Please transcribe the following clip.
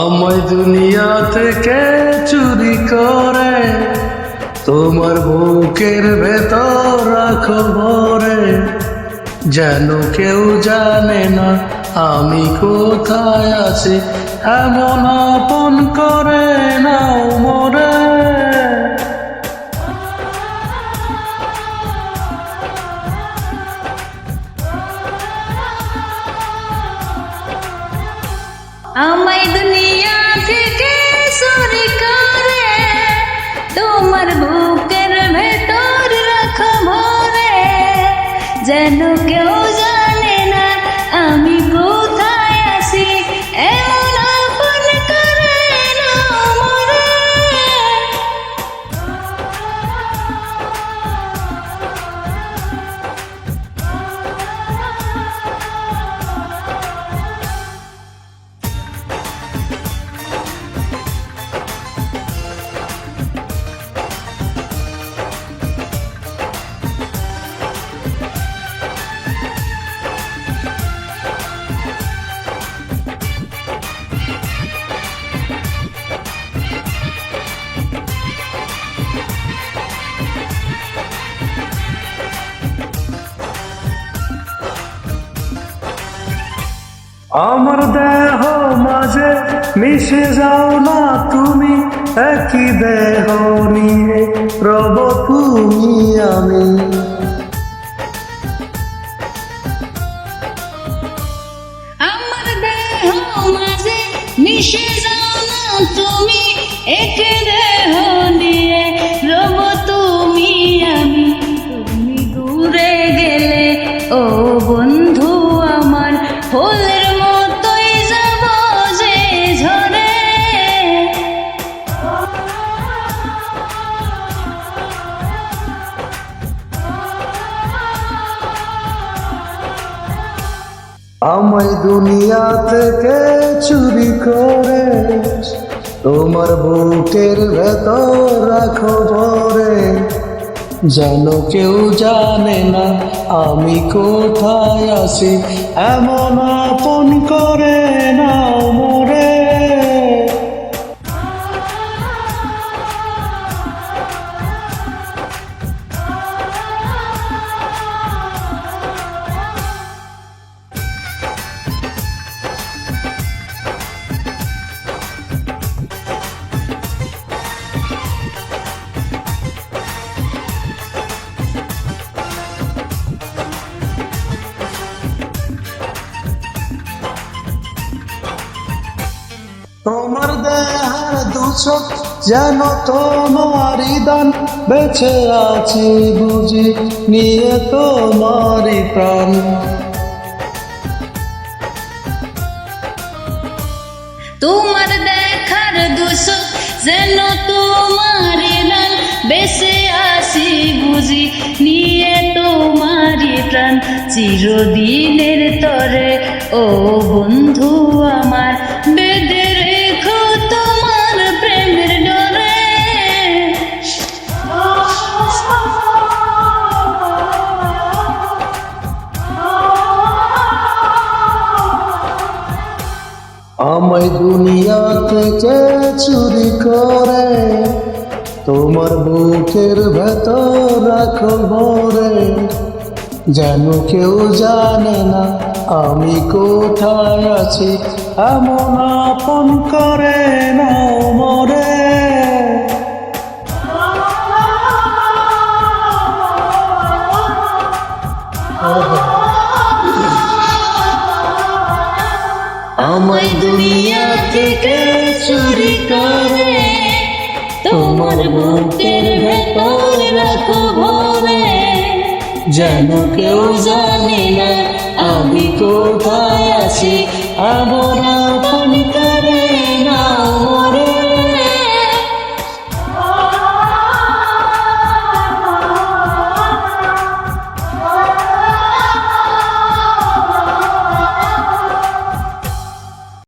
আমায় দুনিয়া থেকে চুরি করে তোমার বুকের ভেতর রাখো ভরে, যেন কেউ জানে না আমি কোথায় আছি, এমন আপন করে নাও মোরে। আমায় দুনিয়া থেকে চুরি করে তোমার বুকের ভেতর রাখো ভরে, যেন কেউ জানে না আমি কোথায় আছি, এমন আপন করে নাও মোরে। আমার দেহ মাঝে মিশে যাও না তুমি, একই দেহ নিয়ে রব তুমি আমি। আমার দেহ মাঝে মিশে যাও না তুমি, এক দেহ নিয়ে রব তুমি আমি। তুমি দূরে গেলে ও বন্ধু আমার, ফুলের মতোই যাব যে ঝরে। আমায় দুনিয়া থেকে চুরি করে তোমার বুকের ভেতর রাখো ভরে, যেন কেউ জানে না আমি কোথায় আছি, এমন আপন করে নাও মোরে। তোমার দেহার দুচোখ যেন তোমারই দান, বেঁচে আছি বুঝি নিয়ে তোমারই প্রাণ। তোমার দেখার দুশো যেন তোমারই নাম, বেঁচে আসি বুঝি নিয়ে তোমারই প্রাণ। চিরদিনের তরে ও বন্ধু আমার, বেঁধে রেখো তোমার প্রেমের ডরে। আমায় দুনিয়া থেকে চুরি করে তোমার বুকের ভেতর রাখো ভরে, যেন কেউ জানে না আমি কোথায় আছি, এমন আপন করে নাও মোরে। আমায় দুনিয়া থেকে চুরি করে তোমার বুকের ভেতর রাখো ভরে, যেন কেউ জানে না আমি কোথায় আছি, এমন